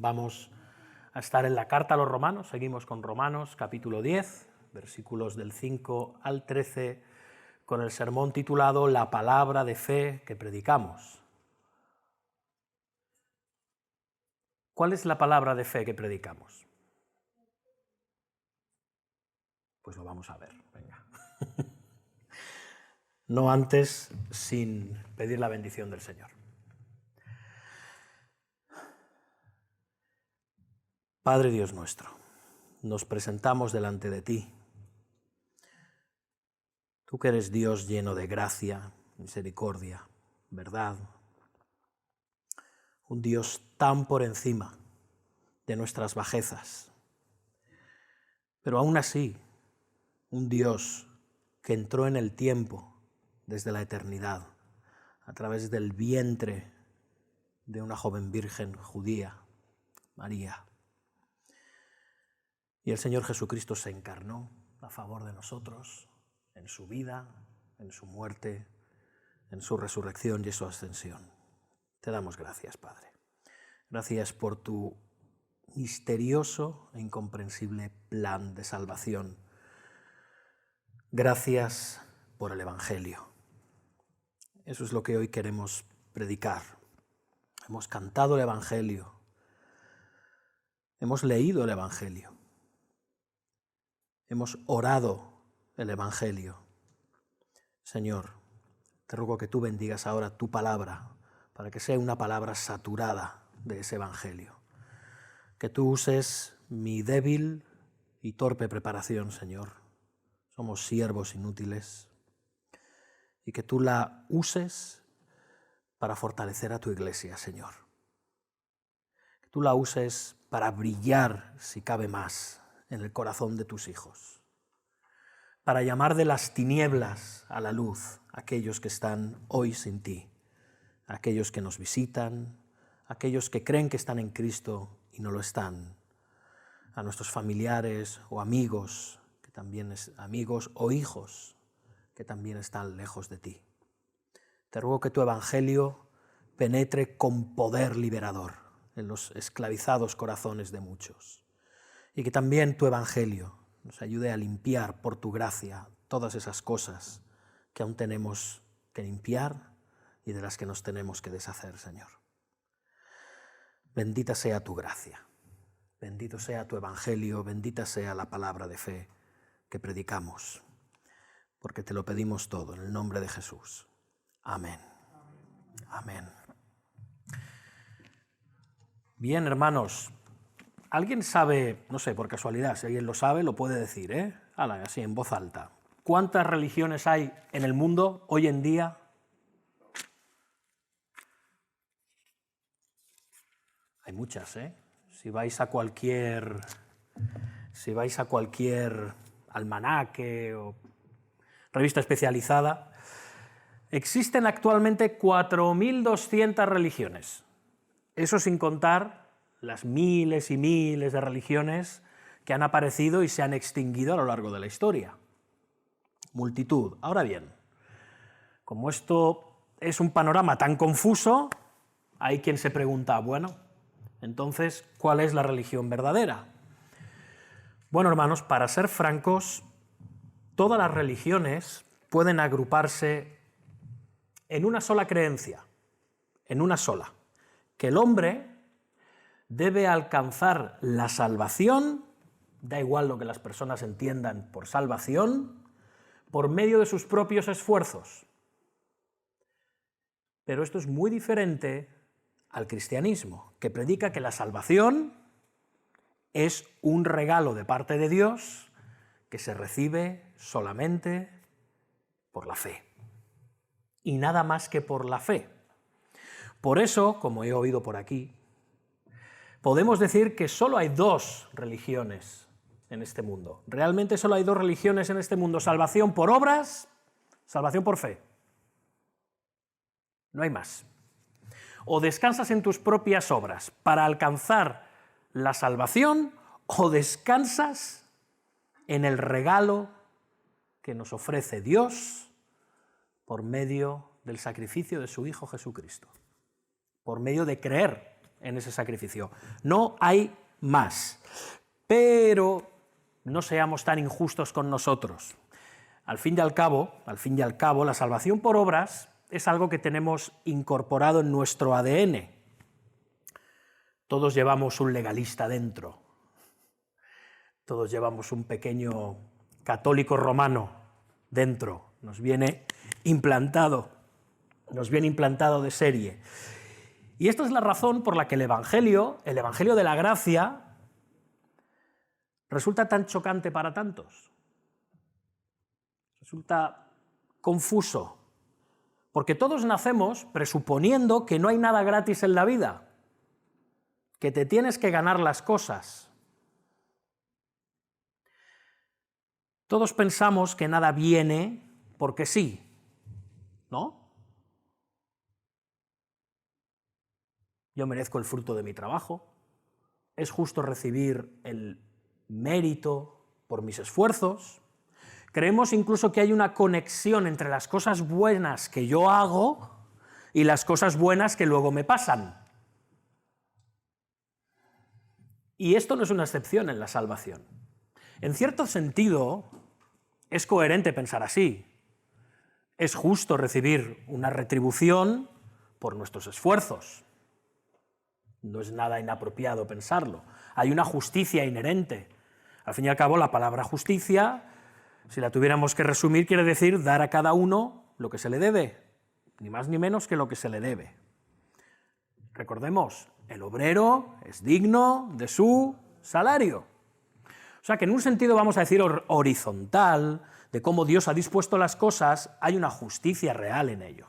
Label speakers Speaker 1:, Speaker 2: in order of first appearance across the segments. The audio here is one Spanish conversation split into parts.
Speaker 1: Vamos a estar en la carta a los Romanos, seguimos con Romanos capítulo 10, versículos del 5 al 13, con el sermón titulado La palabra de fe que predicamos. ¿Cuál es la palabra de fe que predicamos? Pues lo vamos a ver, venga. No antes sin pedir la bendición del Señor. Padre Dios nuestro, nos presentamos delante de ti. Tú que eres Dios lleno de gracia, misericordia, verdad. Un Dios tan por encima de nuestras bajezas. Pero aún así, un Dios que entró en el tiempo desde la eternidad, a través del vientre de una joven virgen judía, María. Y el Señor Jesucristo se encarnó a favor de nosotros, en su vida, en su muerte, en su resurrección y su ascensión. Te damos gracias, Padre. Gracias por tu misterioso e incomprensible plan de salvación. Gracias por el Evangelio. Eso es lo que hoy queremos predicar. Hemos cantado el Evangelio. Hemos leído el Evangelio. Hemos orado el Evangelio. Señor, te ruego que tú bendigas ahora tu palabra, para que sea una palabra saturada de ese Evangelio. Que tú uses mi débil y torpe preparación, Señor. Somos siervos inútiles. Y que tú la uses para fortalecer a tu iglesia, Señor. Que tú la uses para brillar, si cabe más, en el corazón de tus hijos, para llamar de las tinieblas a la luz a aquellos que están hoy sin ti, a aquellos que nos visitan, a aquellos que creen que están en Cristo y no lo están, a nuestros familiares o amigos, que también amigos o hijos que también están lejos de ti. Te ruego que tu Evangelio penetre con poder liberador en los esclavizados corazones de muchos. Y que también tu Evangelio nos ayude a limpiar por tu gracia todas esas cosas que aún tenemos que limpiar y de las que nos tenemos que deshacer, Señor. Bendita sea tu gracia, bendito sea tu Evangelio, bendita sea la palabra de fe que predicamos, porque te lo pedimos todo en el nombre de Jesús. Amén. Amén. Bien, hermanos. ¿Alguien sabe, no sé, por casualidad, si alguien lo sabe, lo puede decir, así en voz alta? ¿Cuántas religiones hay en el mundo hoy en día? Hay muchas, Si vais a cualquier almanaque o revista especializada, existen actualmente 4.200 religiones. Eso sin contar las miles y miles de religiones que han aparecido y se han extinguido a lo largo de la historia. Multitud. Ahora bien, como esto es un panorama tan confuso, hay quien se pregunta, bueno, entonces, ¿cuál es la religión verdadera? Bueno, hermanos, para ser francos, todas las religiones pueden agruparse en una sola creencia, en una sola, que el hombre debe alcanzar la salvación, da igual lo que las personas entiendan por salvación, por medio de sus propios esfuerzos. Pero esto es muy diferente al cristianismo, que predica que la salvación es un regalo de parte de Dios que se recibe solamente por la fe. Y nada más que por la fe. Por eso, como he oído por aquí, podemos decir que solo hay dos religiones en este mundo. Realmente solo hay dos religiones en este mundo: salvación por obras, salvación por fe. No hay más. O descansas en tus propias obras para alcanzar la salvación, o descansas en el regalo que nos ofrece Dios por medio del sacrificio de su Hijo Jesucristo, por medio de creer en ese sacrificio. No hay más. Pero no seamos tan injustos con nosotros. Al fin y al cabo, la salvación por obras es algo que tenemos incorporado en nuestro ADN. Todos llevamos un legalista dentro. Todos llevamos un pequeño católico romano dentro. Nos viene implantado de serie. Y esta es la razón por la que el Evangelio de la gracia, resulta tan chocante para tantos. Resulta confuso. Porque todos nacemos presuponiendo que no hay nada gratis en la vida, que te tienes que ganar las cosas. Todos pensamos que nada viene porque sí, ¿no? Yo merezco el fruto de mi trabajo, es justo recibir el mérito por mis esfuerzos. Creemos incluso que hay una conexión entre las cosas buenas que yo hago y las cosas buenas que luego me pasan. Y esto no es una excepción en la salvación. En cierto sentido, es coherente pensar así. Es justo recibir una retribución por nuestros esfuerzos. No es nada inapropiado pensarlo. Hay una justicia inherente. Al fin y al cabo, la palabra justicia, si la tuviéramos que resumir, quiere decir dar a cada uno lo que se le debe, ni más ni menos que lo que se le debe. Recordemos, el obrero es digno de su salario. O sea que en un sentido, vamos a decir, horizontal, de cómo Dios ha dispuesto las cosas, hay una justicia real en ello.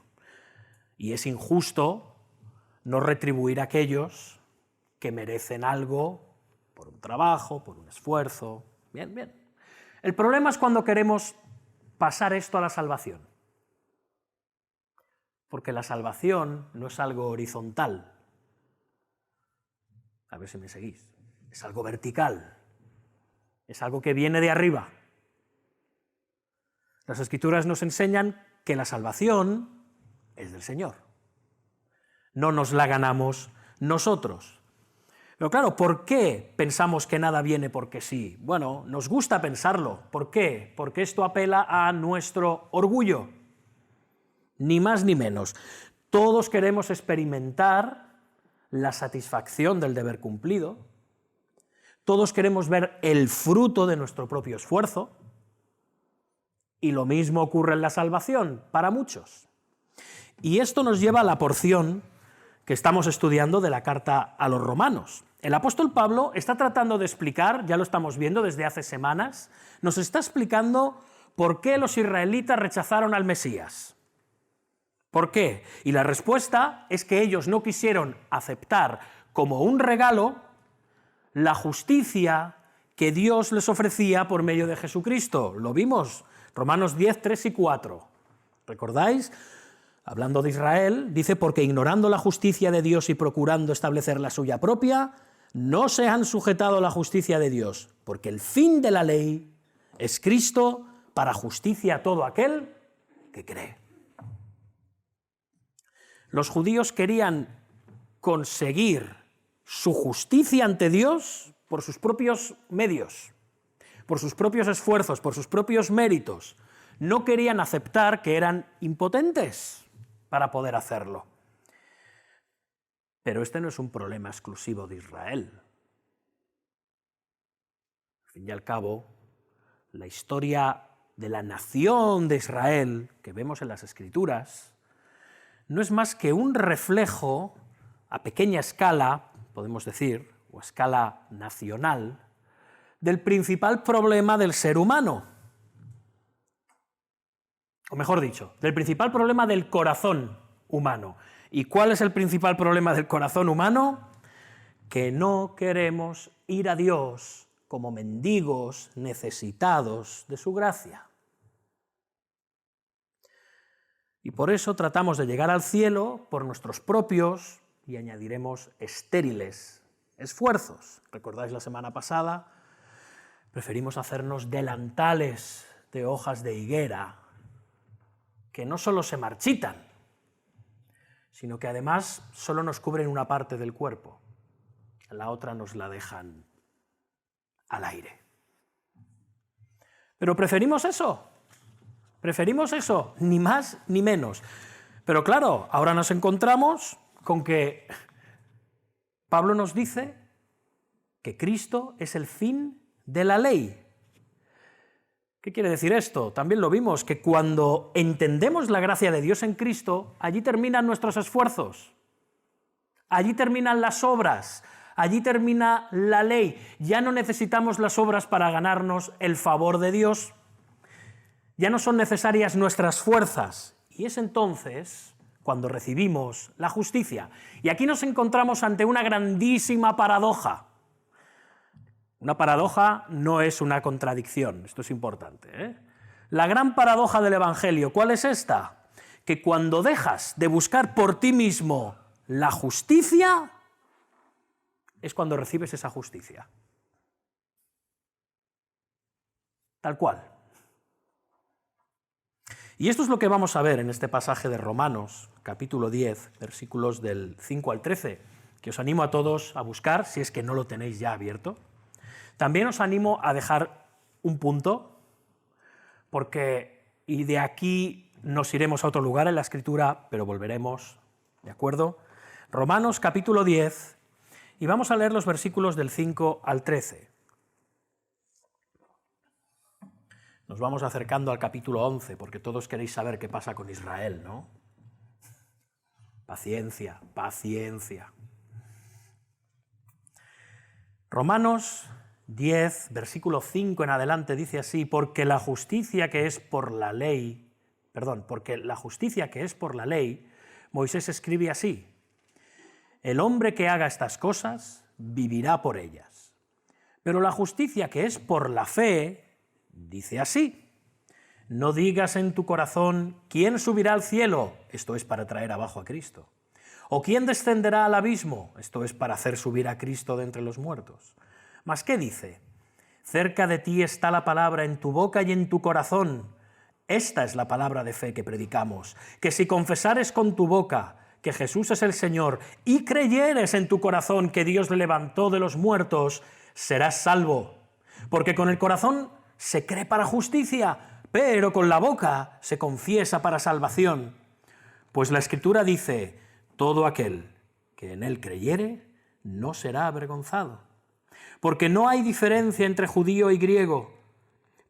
Speaker 1: Y es injusto no retribuir a aquellos que merecen algo por un trabajo, por un esfuerzo. Bien, bien. El problema es cuando queremos pasar esto a la salvación. Porque la salvación no es algo horizontal. A ver si me seguís. Es algo vertical. Es algo que viene de arriba. Las Escrituras nos enseñan que la salvación es del Señor. No nos la ganamos nosotros. Pero claro, ¿por qué pensamos que nada viene porque sí? Bueno, nos gusta pensarlo. ¿Por qué? Porque esto apela a nuestro orgullo. Ni más ni menos. Todos queremos experimentar la satisfacción del deber cumplido. Todos queremos ver el fruto de nuestro propio esfuerzo. Y lo mismo ocurre en la salvación, para muchos. Y esto nos lleva a la porción que estamos estudiando de la carta a los romanos. El apóstol Pablo está tratando de explicar, ya lo estamos viendo desde hace semanas, nos está explicando por qué los israelitas rechazaron al Mesías. ¿Por qué? Y la respuesta es que ellos no quisieron aceptar como un regalo la justicia que Dios les ofrecía por medio de Jesucristo. Lo vimos, Romanos 10, 3 y 4. ¿Recordáis? Hablando de Israel, dice, porque ignorando la justicia de Dios y procurando establecer la suya propia, no se han sujetado a la justicia de Dios, porque el fin de la ley es Cristo para justicia a todo aquel que cree. Los judíos querían conseguir su justicia ante Dios por sus propios medios, por sus propios esfuerzos, por sus propios méritos. No querían aceptar que eran impotentes para poder hacerlo. Pero este no es un problema exclusivo de Israel. Al fin y al cabo, la historia de la nación de Israel que vemos en las Escrituras no es más que un reflejo a pequeña escala, podemos decir, o a escala nacional, del principal problema del ser humano. O mejor dicho, del principal problema del corazón humano. ¿Y cuál es el principal problema del corazón humano? Que no queremos ir a Dios como mendigos necesitados de su gracia. Y por eso tratamos de llegar al cielo por nuestros propios, y añadiremos, estériles esfuerzos. ¿Recordáis la semana pasada? Preferimos hacernos delantales de hojas de higuera, que no solo se marchitan, sino que además solo nos cubren una parte del cuerpo. la otra nos la dejan al aire. Pero preferimos eso, ni más ni menos. Pero claro, ahora nos encontramos con que Pablo nos dice que Cristo es el fin de la ley. ¿Qué quiere decir esto? También lo vimos, que cuando entendemos la gracia de Dios en Cristo, allí terminan nuestros esfuerzos, allí terminan las obras, allí termina la ley. Ya no necesitamos las obras para ganarnos el favor de Dios, ya no son necesarias nuestras fuerzas. Y es entonces cuando recibimos la justicia. Y aquí nos encontramos ante una grandísima paradoja. Una paradoja no es una contradicción, esto es importante, ¿eh? La gran paradoja del Evangelio, ¿cuál es esta? Que cuando dejas de buscar por ti mismo la justicia, es cuando recibes esa justicia. Tal cual. Y esto es lo que vamos a ver en este pasaje de Romanos, capítulo 10, versículos del 5 al 13, que os animo a todos a buscar, si es que no lo tenéis ya abierto. También os animo a dejar un punto, y de aquí nos iremos a otro lugar en la Escritura, pero volveremos, ¿de acuerdo? Romanos capítulo 10, y vamos a leer los versículos del 5 al 13. Nos vamos acercando al capítulo 11, porque todos queréis saber qué pasa con Israel, ¿no? Paciencia, paciencia. Romanos 10, versículo 5 en adelante, dice así: porque la justicia que es por la ley, Moisés escribe así: el hombre que haga estas cosas vivirá por ellas. Pero la justicia que es por la fe dice así: no digas en tu corazón, ¿quién subirá al cielo? Esto es para traer abajo a Cristo. ¿O quién descenderá al abismo? Esto es para hacer subir a Cristo de entre los muertos. ¿Mas qué dice? Cerca de ti está la palabra en tu boca y en tu corazón. Esta es la palabra de fe que predicamos, que si confesares con tu boca que Jesús es el Señor y creyeres en tu corazón que Dios le levantó de los muertos, serás salvo. Porque con el corazón se cree para justicia, pero con la boca se confiesa para salvación. Pues la Escritura dice: todo aquel que en él creyere no será avergonzado. Porque no hay diferencia entre judío y griego,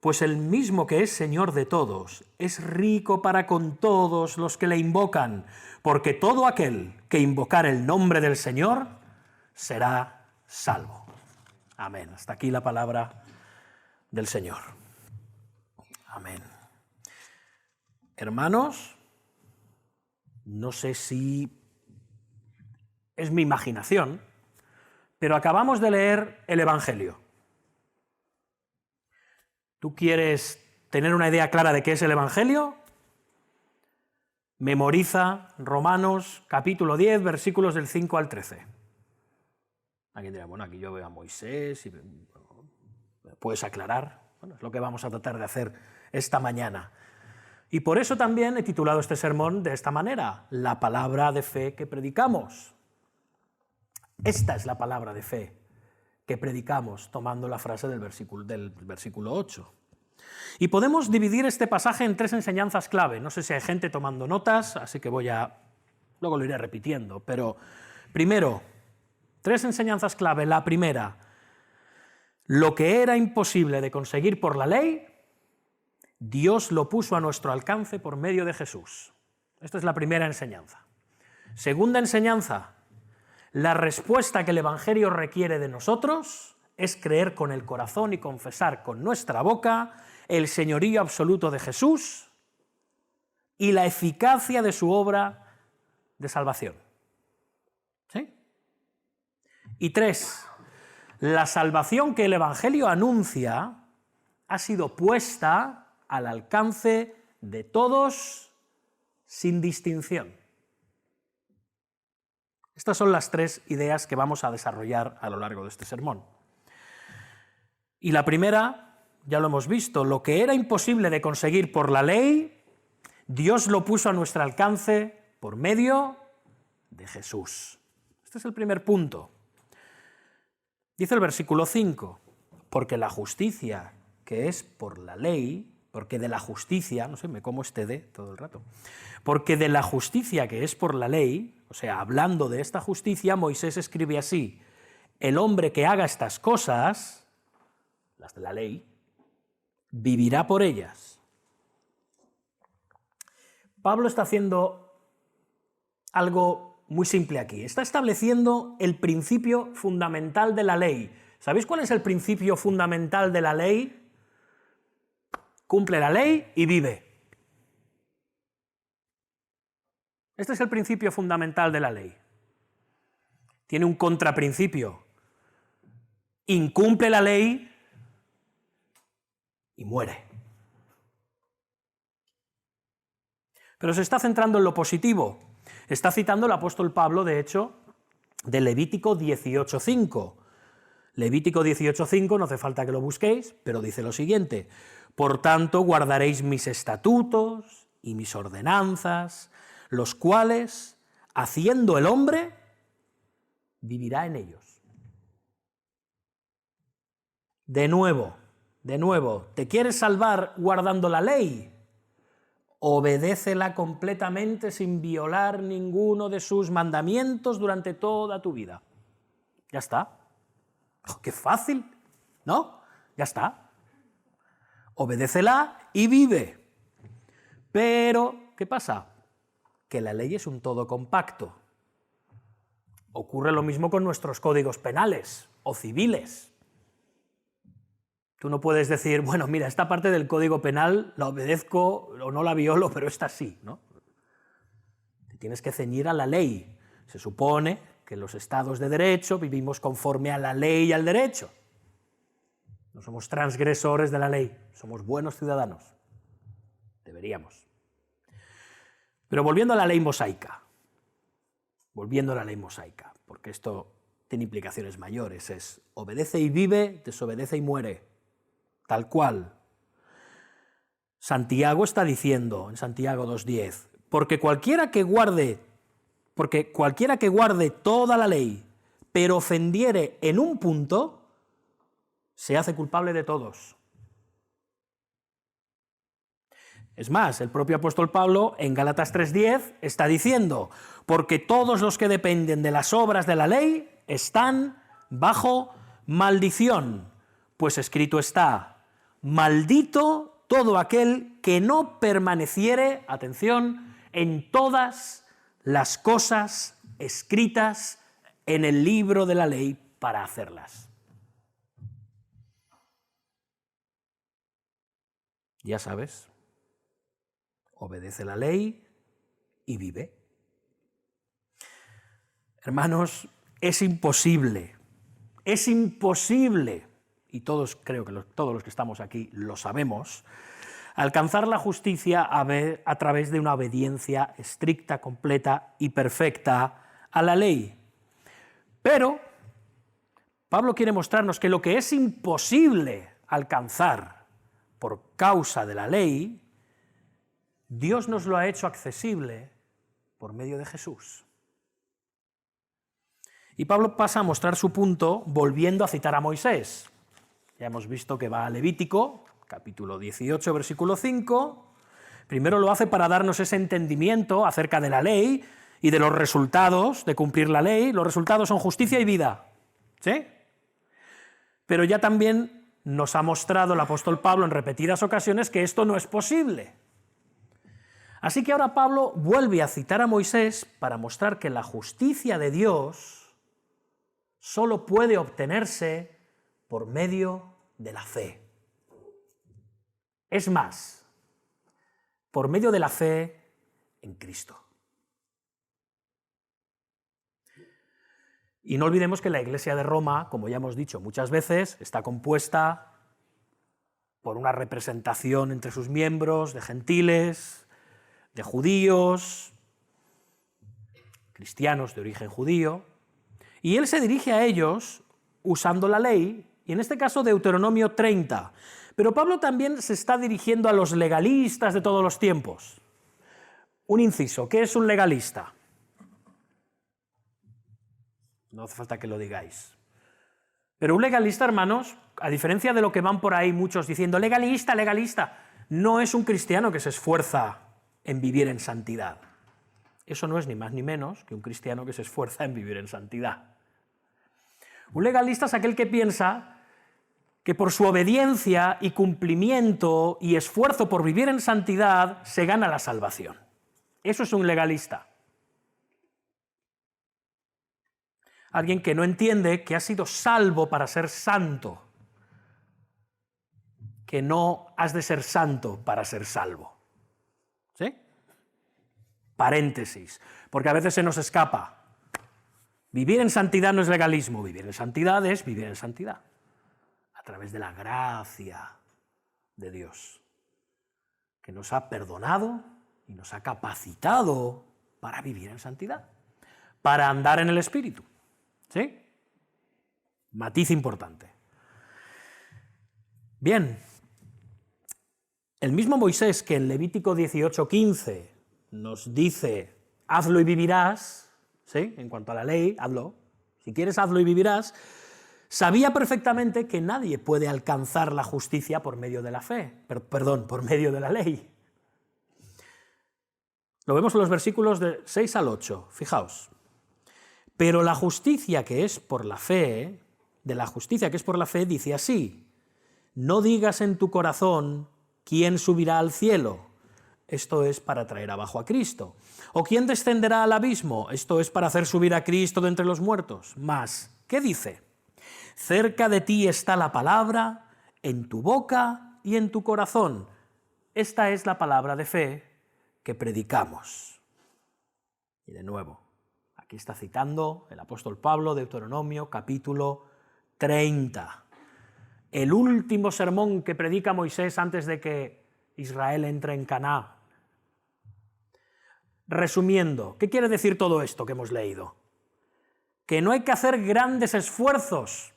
Speaker 1: pues el mismo que es Señor de todos es rico para con todos los que le invocan, porque todo aquel que invocar el nombre del Señor será salvo. Amén. Hasta aquí la palabra del Señor. Amén. Hermanos, no sé si es mi imaginación, pero acabamos de leer el Evangelio. ¿Tú quieres tener una idea clara de qué es el Evangelio? Memoriza Romanos capítulo 10, versículos del 5 al 13. Alguien dirá, bueno, aquí yo veo a Moisés, y ¿me puedes aclarar? Bueno, es lo que vamos a tratar de hacer esta mañana. Y por eso también he titulado este sermón de esta manera: la palabra de fe que predicamos. Esta es la palabra de fe que predicamos, tomando la frase del versículo 8. Y podemos dividir este pasaje en tres enseñanzas clave. No sé si hay gente tomando notas, así que luego lo iré repitiendo. Pero primero, tres enseñanzas clave. La primera: lo que era imposible de conseguir por la ley, Dios lo puso a nuestro alcance por medio de Jesús. Esta es la primera enseñanza. Segunda enseñanza: la respuesta que el Evangelio requiere de nosotros es creer con el corazón y confesar con nuestra boca el señorío absoluto de Jesús y la eficacia de su obra de salvación. ¿Sí? Y tres, la salvación que el Evangelio anuncia ha sido puesta al alcance de todos sin distinción. Estas son las tres ideas que vamos a desarrollar a lo largo de este sermón. Y la primera, ya lo hemos visto: lo que era imposible de conseguir por la ley, Dios lo puso a nuestro alcance por medio de Jesús. Este es el primer punto. Dice el versículo 5, porque la justicia que es por la ley, porque de la justicia, no sé, me como este de todo el rato, porque de la justicia que es por la ley, o sea, hablando de esta justicia, Moisés escribe así: el hombre que haga estas cosas, las de la ley, vivirá por ellas. Pablo está haciendo algo muy simple aquí. Está estableciendo el principio fundamental de la ley. ¿Sabéis cuál es el principio fundamental de la ley? Cumple la ley y vive. Este es el principio fundamental de la ley. Tiene un contraprincipio. Incumple la ley y muere. Pero se está centrando en lo positivo. Está citando el apóstol Pablo, de hecho, de Levítico 18:5. Levítico 18:5, no hace falta que lo busquéis, pero dice lo siguiente: por tanto, guardaréis mis estatutos y mis ordenanzas, los cuales, haciendo el hombre, vivirá en ellos. De nuevo, ¿te quieres salvar guardando la ley? Obedécela completamente sin violar ninguno de sus mandamientos durante toda tu vida. Ya está. Oh, ¡qué fácil! ¿No? Ya está. Obedécela y vive. Pero, ¿qué pasa? Que la ley es un todo compacto. Ocurre lo mismo con nuestros códigos penales o civiles. Tú no puedes decir, bueno, mira, esta parte del Código Penal la obedezco o no la violo, pero esta sí, ¿no? Te tienes que ceñir a la ley. Se supone que en los estados de derecho vivimos conforme a la ley y al derecho. No somos transgresores de la ley, somos buenos ciudadanos. Deberíamos. Pero volviendo a la ley mosaica, porque esto tiene implicaciones mayores, es obedece y vive, desobedece y muere. Tal cual. Santiago está diciendo, en Santiago 2:10, porque cualquiera que guarde toda la ley, pero ofendiere en un punto, se hace culpable de todos. Es más, el propio apóstol Pablo en Gálatas 3:10 está diciendo, porque todos los que dependen de las obras de la ley están bajo maldición, pues escrito está: maldito todo aquel que no permaneciere, atención, en todas las cosas escritas en el libro de la ley para hacerlas. Ya sabes, obedece la ley y vive. Hermanos, es imposible, y creo que todos los que estamos aquí lo sabemos, alcanzar la justicia a través de una obediencia estricta, completa y perfecta a la ley. Pero Pablo quiere mostrarnos que lo que es imposible alcanzar por causa de la ley, Dios nos lo ha hecho accesible por medio de Jesús. Y Pablo pasa a mostrar su punto volviendo a citar a Moisés. Ya hemos visto que va a Levítico, capítulo 18, versículo 5. Primero lo hace para darnos ese entendimiento acerca de la ley y de los resultados de cumplir la ley. Los resultados son justicia y vida, ¿sí? Pero ya también nos ha mostrado el apóstol Pablo en repetidas ocasiones que esto no es posible. Así que ahora Pablo vuelve a citar a Moisés para mostrar que la justicia de Dios solo puede obtenerse por medio de la fe. Es más, por medio de la fe en Cristo. Y no olvidemos que la Iglesia de Roma, como ya hemos dicho muchas veces, está compuesta por una representación entre sus miembros de gentiles, de judíos, cristianos de origen judío, y él se dirige a ellos usando la ley, y en este caso Deuteronomio 30. Pero Pablo también se está dirigiendo a los legalistas de todos los tiempos. Un inciso, ¿qué es un legalista? No hace falta que lo digáis. Pero un legalista, hermanos, a diferencia de lo que van por ahí muchos diciendo legalista, legalista, no es un cristiano que se esfuerza en vivir en santidad. Eso no es ni más ni menos que un cristiano que se esfuerza en vivir en santidad. Un legalista es aquel que piensa que por su obediencia y cumplimiento y esfuerzo por vivir en santidad se gana la salvación. Eso es un legalista. Alguien que no entiende que ha sido salvo para ser santo, que no has de ser santo para ser salvo. ¿Sí? Paréntesis, porque a veces se nos escapa. Vivir en santidad no es legalismo, vivir en santidad es vivir en santidad, a través de la gracia de Dios, que nos ha perdonado y nos ha capacitado para vivir en santidad, para andar en el Espíritu. ¿Sí? Matiz importante. Bien, el mismo Moisés que en Levítico 18:15 nos dice, hazlo y vivirás, ¿sí? En cuanto a la ley, hazlo, si quieres hazlo y vivirás, sabía perfectamente que nadie puede alcanzar la justicia por medio de la fe, por medio de la ley. Lo vemos en los versículos de 6 al 8, fijaos. Pero la justicia que es por la fe, de la justicia que es por la fe, dice así, no digas en tu corazón, ¿quién subirá al cielo? Esto es para traer abajo a Cristo. ¿O quién descenderá al abismo? Esto es para hacer subir a Cristo de entre los muertos. Mas, ¿qué dice? Cerca de ti está la palabra, en tu boca y en tu corazón. Esta es la palabra de fe que predicamos. Y de nuevo, aquí está citando el apóstol Pablo, Deuteronomio, capítulo 30. El último sermón que predica Moisés antes de que Israel entre en Canaán. Resumiendo, ¿qué quiere decir todo esto que hemos leído? Que no hay que hacer grandes esfuerzos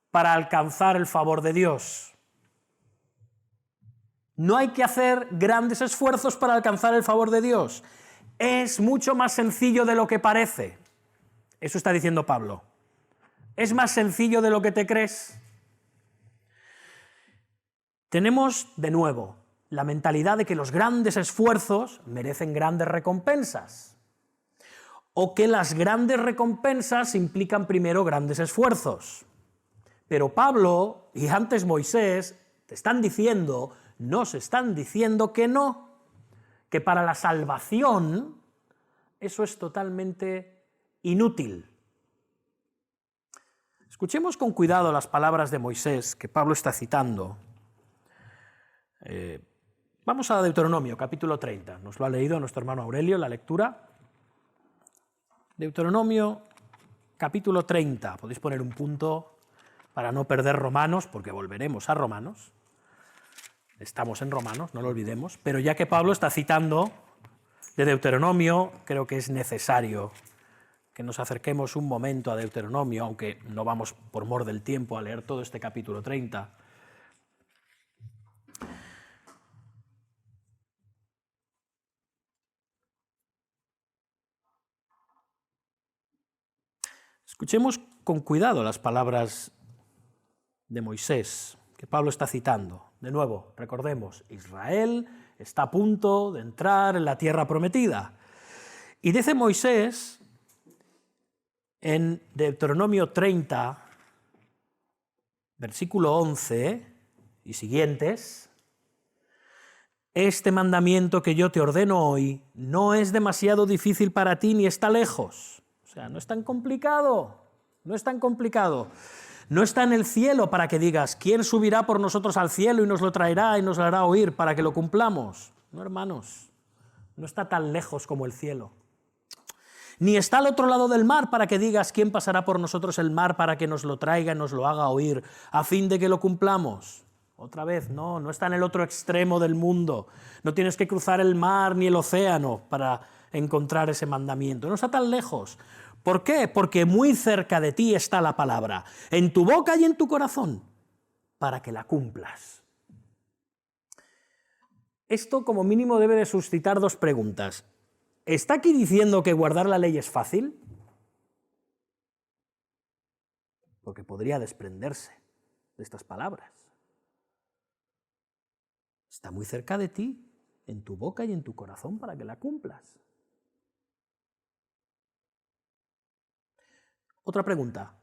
Speaker 1: para alcanzar el favor de Dios. No hay que hacer grandes esfuerzos para alcanzar el favor de Dios. Es mucho más sencillo de lo que parece. Eso está diciendo Pablo. ¿Es más sencillo de lo que te crees? Tenemos, de nuevo, la mentalidad de que los grandes esfuerzos merecen grandes recompensas. O que las grandes recompensas implican primero grandes esfuerzos. Pero Pablo y antes Moisés te están diciendo, nos están diciendo que no, que para la salvación eso es totalmente inútil. Escuchemos con cuidado las palabras de Moisés que Pablo está citando. Vamos a Deuteronomio, capítulo 30. Nos lo ha leído nuestro hermano Aurelio, la lectura. Deuteronomio, capítulo 30. Podéis poner un punto para no perder Romanos, porque volveremos a Romanos. Estamos en Romanos, no lo olvidemos. Pero ya que Pablo está citando de Deuteronomio, creo que es necesario que nos acerquemos un momento a Deuteronomio, aunque no vamos por mor del tiempo a leer todo este capítulo 30. Escuchemos con cuidado las palabras de Moisés, que Pablo está citando. De nuevo, recordemos, Israel está a punto de entrar en la tierra prometida. Y dice Moisés en Deuteronomio 30, versículo 11 y siguientes, este mandamiento que yo te ordeno hoy no es demasiado difícil para ti ni está lejos. O sea, no es tan complicado, no es tan complicado. No está en el cielo para que digas, ¿quién subirá por nosotros al cielo y nos lo traerá y nos lo hará oír para que lo cumplamos? No, hermanos, no está tan lejos como el cielo. Ni está al otro lado del mar para que digas, ¿quién pasará por nosotros el mar para que nos lo traiga y nos lo haga oír a fin de que lo cumplamos? Otra vez, no está en el otro extremo del mundo. No tienes que cruzar el mar ni el océano para encontrar ese mandamiento. No está tan lejos. ¿Por qué? Porque muy cerca de ti está la palabra, en tu boca y en tu corazón, para que la cumplas. Esto como mínimo debe de suscitar dos preguntas. ¿Está aquí diciendo que guardar la ley es fácil? porque podría desprenderse de estas palabras. Está muy cerca de ti, en tu boca y en tu corazón, para que la cumplas. Otra pregunta.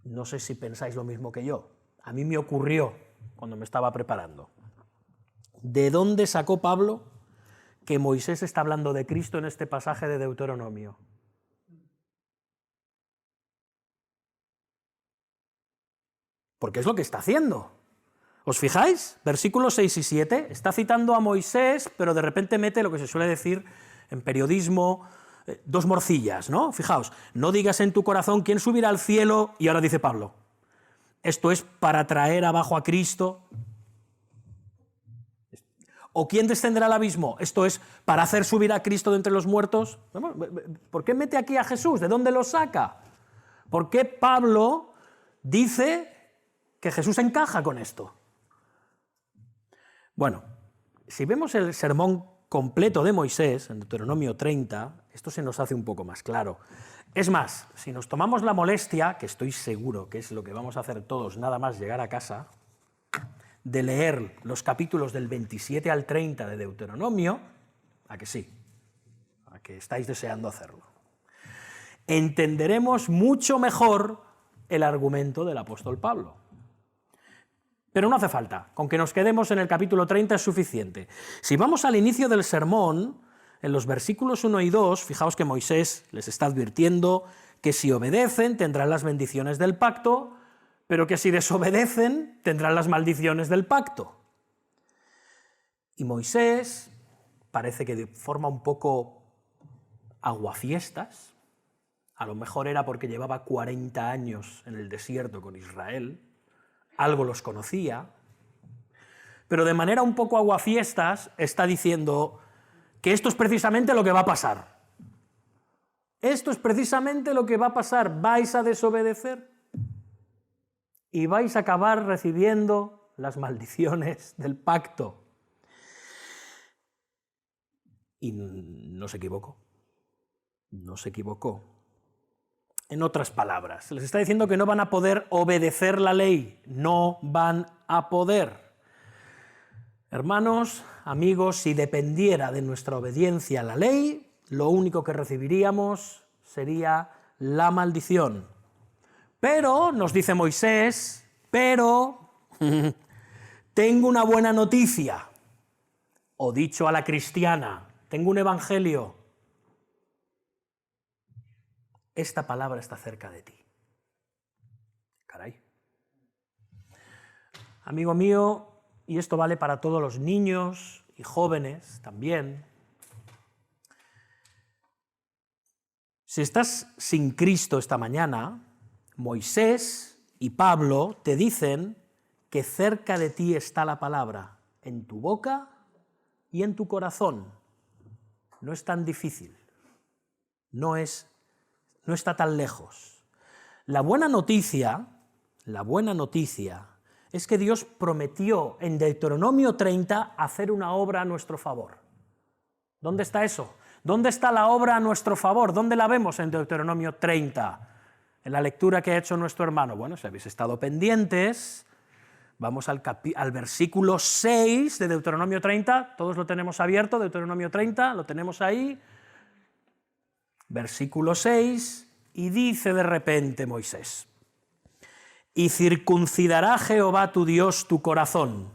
Speaker 1: No sé si pensáis lo mismo que yo. A mí me ocurrió cuando me estaba preparando. ¿De dónde sacó Pablo que Moisés está hablando de Cristo en este pasaje de Deuteronomio? Porque es lo que está haciendo. ¿Os fijáis? Versículos 6 y 7, está citando a Moisés, pero de repente mete lo que se suele decir en periodismo, dos morcillas, ¿no? Fijaos, no digas en tu corazón quién subirá al cielo, y ahora dice Pablo, esto es para traer abajo a Cristo. ¿O quién descenderá al abismo? Esto es para hacer subir a Cristo de entre los muertos. ¿Por qué mete aquí a Jesús? ¿De dónde lo saca? ¿Por qué Pablo dice que Jesús encaja con esto? Bueno, si vemos el sermón completo de Moisés, en Deuteronomio 30, esto se nos hace un poco más claro. Es más, si nos tomamos la molestia, que estoy seguro que es lo que vamos a hacer todos nada más llegar a casa, de leer los capítulos del 27 al 30 de Deuteronomio, ¿a que sí? ¿A que estáis deseando hacerlo? Entenderemos mucho mejor el argumento del apóstol Pablo. Pero no hace falta, con que nos quedemos en el capítulo 30 es suficiente. Si vamos al inicio del sermón, en los versículos 1 y 2, fijaos que Moisés les está advirtiendo que si obedecen tendrán las bendiciones del pacto, pero que si desobedecen tendrán las maldiciones del pacto. Y Moisés parece que de forma un poco aguafiestas, a lo mejor era porque llevaba 40 años en el desierto con Israel, algo los conocía, pero de manera un poco aguafiestas está diciendo que esto es precisamente lo que va a pasar. Esto es precisamente lo que va a pasar. Vais a desobedecer y vais a acabar recibiendo las maldiciones del pacto. Y no se equivocó. No se equivocó. En otras palabras, les está diciendo que no van a poder obedecer la ley, no van a poder. Hermanos, amigos, si dependiera de nuestra obediencia a la ley, lo único que recibiríamos sería la maldición. Pero, nos dice Moisés, tengo una buena noticia, o dicho a la cristiana, tengo un evangelio. Esta palabra está cerca de ti. Caray. Amigo mío, y esto vale para todos los niños y jóvenes también, si estás sin Cristo esta mañana, Moisés y Pablo te dicen que cerca de ti está la palabra, en tu boca y en tu corazón. No es tan difícil, no está tan lejos. La buena noticia es que Dios prometió en Deuteronomio 30 hacer una obra a nuestro favor. ¿Dónde está eso? ¿Dónde está la obra a nuestro favor? ¿Dónde la vemos en Deuteronomio 30? En la lectura que ha hecho nuestro hermano. Bueno, si habéis estado pendientes, vamos al versículo 6 de Deuteronomio 30. Todos lo tenemos abierto, Deuteronomio 30, lo tenemos ahí. Versículo 6, y dice de repente Moisés, y circuncidará Jehová tu Dios tu corazón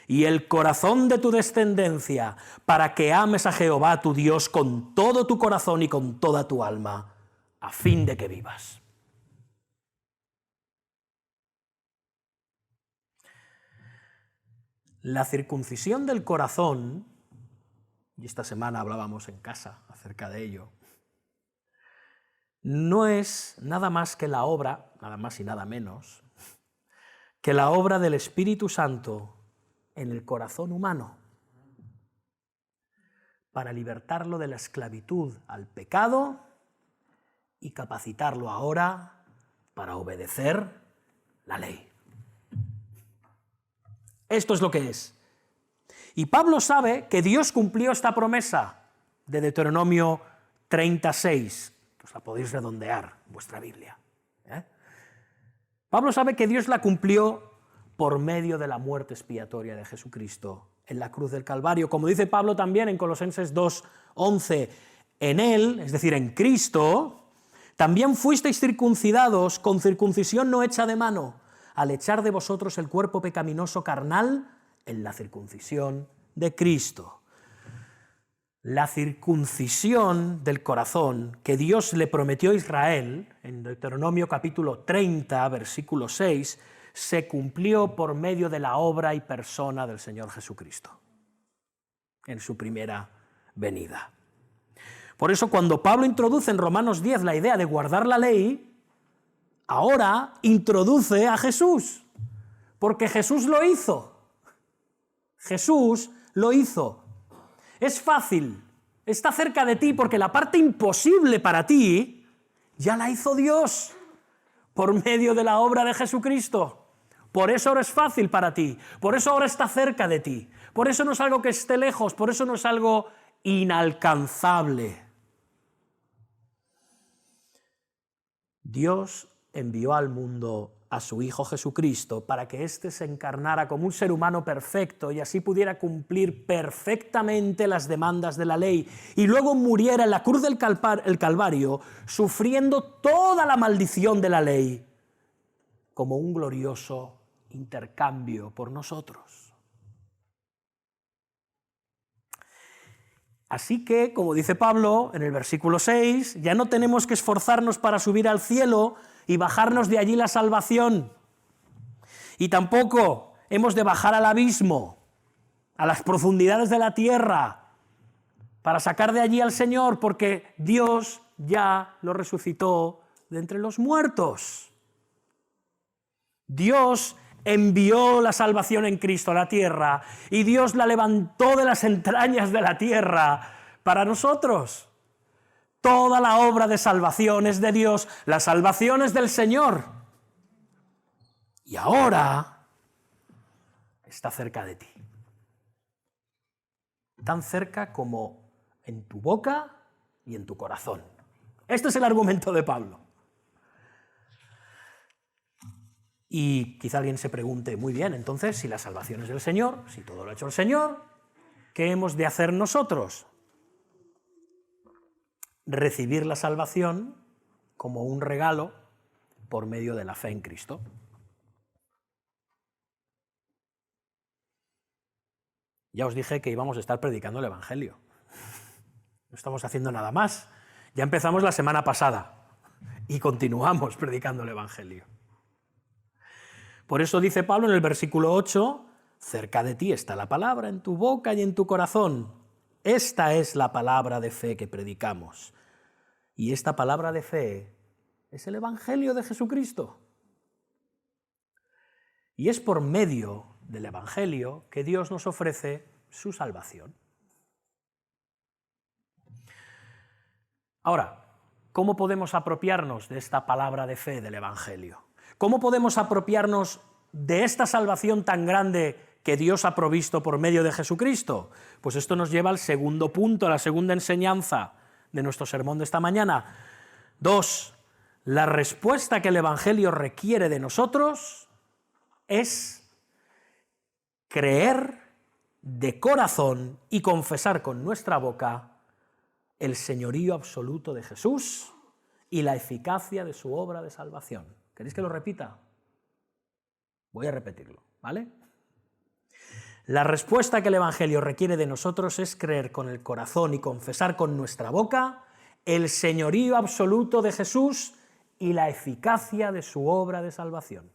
Speaker 1: y el corazón de tu descendencia, para que ames a Jehová tu Dios con todo tu corazón y con toda tu alma, a fin de que vivas. La circuncisión del corazón, y esta semana hablábamos en casa acerca de ello, no es nada más que la obra, nada más y nada menos, que la obra del Espíritu Santo en el corazón humano, para libertarlo de la esclavitud al pecado y capacitarlo ahora para obedecer la ley. Esto es lo que es. Y Pablo sabe que Dios cumplió esta promesa de Deuteronomio 36, os la podéis redondear en vuestra Biblia. Pablo sabe que Dios la cumplió por medio de la muerte expiatoria de Jesucristo en la cruz del Calvario. Como dice Pablo también en Colosenses 2:11, en Él, es decir, en Cristo, también fuisteis circuncidados con circuncisión no hecha de mano, al echar de vosotros el cuerpo pecaminoso carnal en la circuncisión de Cristo. La circuncisión del corazón que Dios le prometió a Israel, en Deuteronomio capítulo 30, versículo 6, se cumplió por medio de la obra y persona del Señor Jesucristo, en su primera venida. Por eso cuando Pablo introduce en Romanos 10 la idea de guardar la ley, ahora introduce a Jesús, porque Jesús lo hizo. Jesús lo hizo. Es fácil, está cerca de ti, porque la parte imposible para ti ya la hizo Dios por medio de la obra de Jesucristo. Por eso ahora es fácil para ti, por eso ahora está cerca de ti, por eso no es algo que esté lejos, por eso no es algo inalcanzable. Dios envió al mundo a su Hijo Jesucristo para que éste se encarnara como un ser humano perfecto y así pudiera cumplir perfectamente las demandas de la ley y luego muriera en la cruz del Calvario sufriendo toda la maldición de la ley como un glorioso intercambio por nosotros. Así que, como dice Pablo en el versículo 6, ya no tenemos que esforzarnos para subir al cielo y bajarnos de allí la salvación. Y tampoco hemos de bajar al abismo, a las profundidades de la tierra, para sacar de allí al Señor, porque Dios ya lo resucitó de entre los muertos. Dios envió la salvación en Cristo a la tierra y Dios la levantó de las entrañas de la tierra para nosotros. Toda la obra de salvación es de Dios, la salvación es del Señor. Y ahora está cerca de ti. Tan cerca como en tu boca y en tu corazón. Este es el argumento de Pablo. Y quizá alguien se pregunte, muy bien, entonces, si la salvación es del Señor, si todo lo ha hecho el Señor, ¿qué hemos de hacer nosotros? Recibir la salvación como un regalo por medio de la fe en Cristo. Ya os dije que íbamos a estar predicando el Evangelio. No estamos haciendo nada más. Ya empezamos la semana pasada y continuamos predicando el Evangelio. Por eso dice Pablo en el versículo 8, cerca de ti está la palabra, en tu boca y en tu corazón. Esta es la palabra de fe que predicamos. Y esta palabra de fe es el Evangelio de Jesucristo. Y es por medio del Evangelio que Dios nos ofrece su salvación. Ahora, ¿cómo podemos apropiarnos de esta palabra de fe del Evangelio? ¿Cómo podemos apropiarnos de esta salvación tan grande que Dios ha provisto por medio de Jesucristo? Pues esto nos lleva al segundo punto, a la segunda enseñanza de nuestro sermón de esta mañana. 2. La respuesta que el Evangelio requiere de nosotros es creer de corazón y confesar con nuestra boca el señorío absoluto de Jesús y la eficacia de su obra de salvación. ¿Queréis que lo repita? Voy a repetirlo, ¿vale? La respuesta que el Evangelio requiere de nosotros es creer con el corazón y confesar con nuestra boca el señorío absoluto de Jesús y la eficacia de su obra de salvación.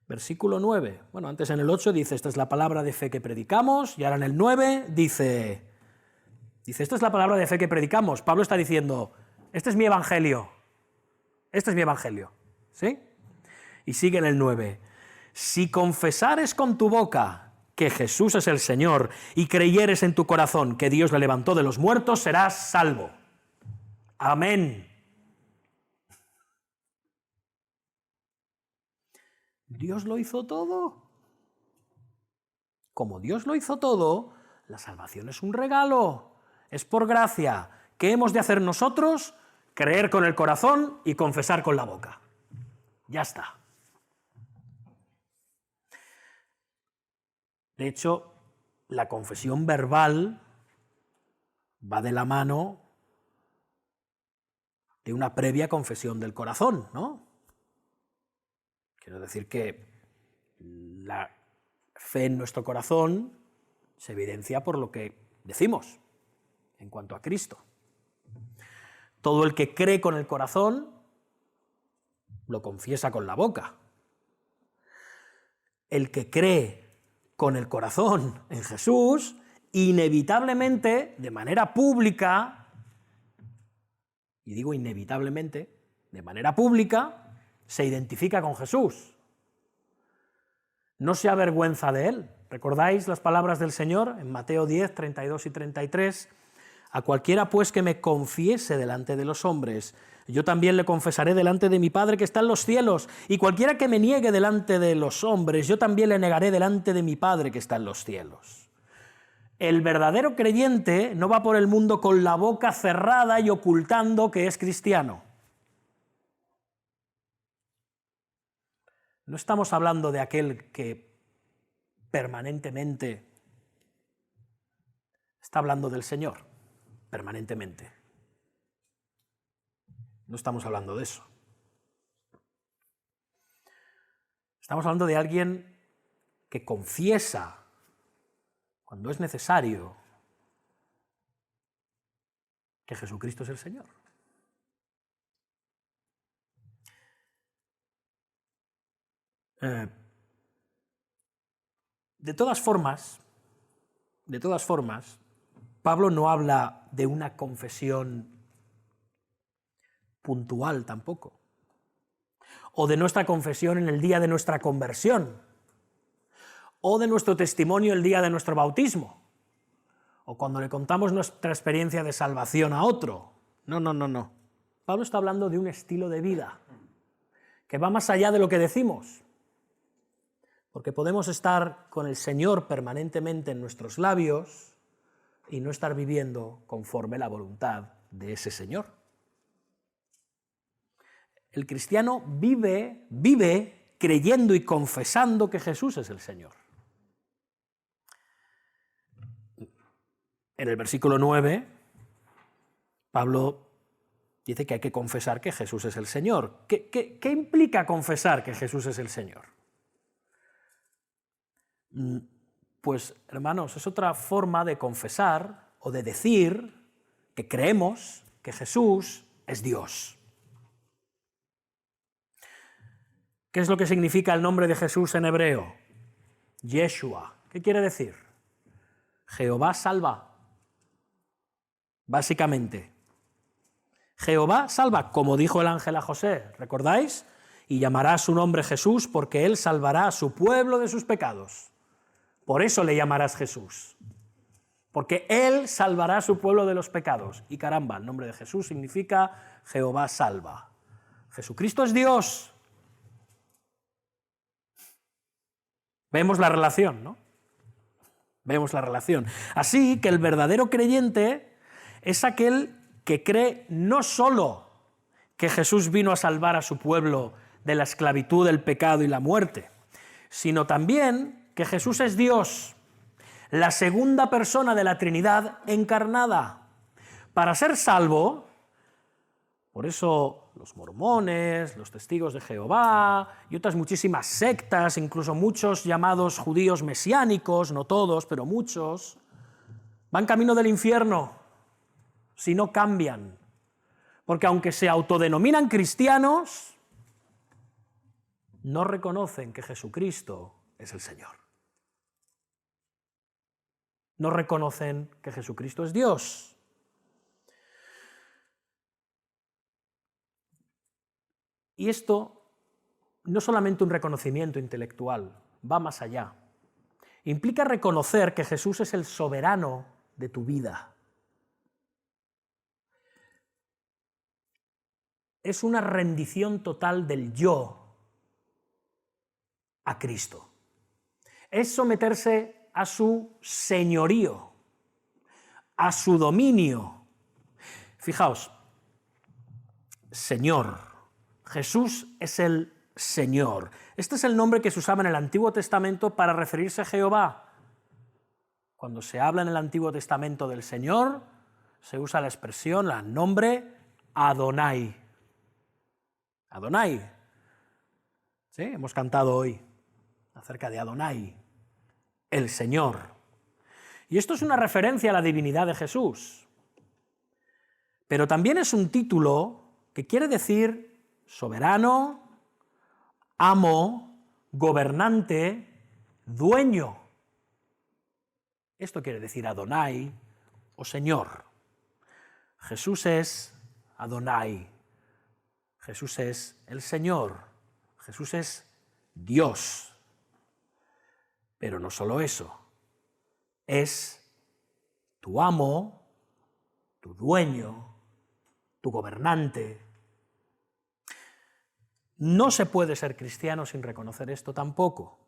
Speaker 1: Versículo 9. Bueno, antes en el 8 dice, esta es la palabra de fe que predicamos, y ahora en el 9 dice, esta es la palabra de fe que predicamos. Pablo está diciendo, este es mi Evangelio. Este es mi Evangelio, ¿sí? Y sigue en el 9. Si confesares con tu boca que Jesús es el Señor y creyeres en tu corazón que Dios le levantó de los muertos, serás salvo. Amén. Dios lo hizo todo. Como Dios lo hizo todo, la salvación es un regalo, es por gracia. ¿Qué hemos de hacer nosotros? Creer con el corazón y confesar con la boca. Ya está. De hecho, la confesión verbal va de la mano de una previa confesión del corazón, ¿no? Quiero decir que la fe en nuestro corazón se evidencia por lo que decimos en cuanto a Cristo. Todo el que cree con el corazón lo confiesa con la boca. El que cree con el corazón en Jesús, inevitablemente, de manera pública, y digo inevitablemente, de manera pública, se identifica con Jesús. No se avergüenza de él. ¿Recordáis las palabras del Señor en Mateo 10, 32 y 33? A cualquiera pues que me confiese delante de los hombres, yo también le confesaré delante de mi Padre que está en los cielos, y cualquiera que me niegue delante de los hombres, yo también le negaré delante de mi Padre que está en los cielos. El verdadero creyente no va por el mundo con la boca cerrada y ocultando que es cristiano. No estamos hablando de aquel que permanentemente está hablando del Señor, permanentemente. No estamos hablando de eso. Estamos hablando de alguien que confiesa, cuando es necesario, que Jesucristo es el Señor. De todas formas, Pablo no habla de una confesión puntual tampoco, o de nuestra confesión en el día de nuestra conversión, o de nuestro testimonio el día de nuestro bautismo, o cuando le contamos nuestra experiencia de salvación a otro. No. Pablo está hablando de un estilo de vida que va más allá de lo que decimos, porque podemos estar con el Señor permanentemente en nuestros labios y no estar viviendo conforme la voluntad de ese Señor. El cristiano vive creyendo y confesando que Jesús es el Señor. En el versículo 9, Pablo dice que hay que confesar que Jesús es el Señor. ¿Qué implica confesar que Jesús es el Señor? Pues, hermanos, es otra forma de confesar o de decir que creemos que Jesús es Dios. ¿Qué es lo que significa el nombre de Jesús en hebreo? Yeshua. ¿Qué quiere decir? Jehová salva. Básicamente. Jehová salva, como dijo el ángel a José, ¿recordáis? Y llamará su nombre Jesús porque él salvará a su pueblo de sus pecados. Por eso le llamarás Jesús, porque él salvará a su pueblo de los pecados. Y caramba, el nombre de Jesús significa Jehová salva. Jesucristo es Dios. Vemos la relación, ¿no? Vemos la relación. Así que el verdadero creyente es aquel que cree no solo que Jesús vino a salvar a su pueblo de la esclavitud, del pecado y la muerte, sino también que Jesús es Dios, la segunda persona de la Trinidad encarnada. Para ser salvo, por eso los mormones, los testigos de Jehová y otras muchísimas sectas, incluso muchos llamados judíos mesiánicos, no todos, pero muchos, van camino del infierno si no cambian. Porque aunque se autodenominan cristianos, no reconocen que Jesucristo es el Señor. No reconocen que Jesucristo es Dios. Y esto no es solamente un reconocimiento intelectual, va más allá. Implica reconocer que Jesús es el soberano de tu vida. Es una rendición total del yo a Cristo. Es someterse a su señorío, a su dominio. Fijaos, Señor, Jesús es el Señor. Este es el nombre que se usaba en el Antiguo Testamento para referirse a Jehová. Cuando se habla en el Antiguo Testamento del Señor, se usa la expresión, el nombre Adonai. Adonai. ¿Sí? Hemos cantado hoy acerca de Adonai, el Señor. Y esto es una referencia a la divinidad de Jesús. Pero también es un título que quiere decir soberano, amo, gobernante, dueño. Esto quiere decir Adonai o Señor. Jesús es Adonai. Jesús es el Señor. Jesús es Dios. Pero no solo eso. Es tu amo, tu dueño, tu gobernante. No se puede ser cristiano sin reconocer esto tampoco.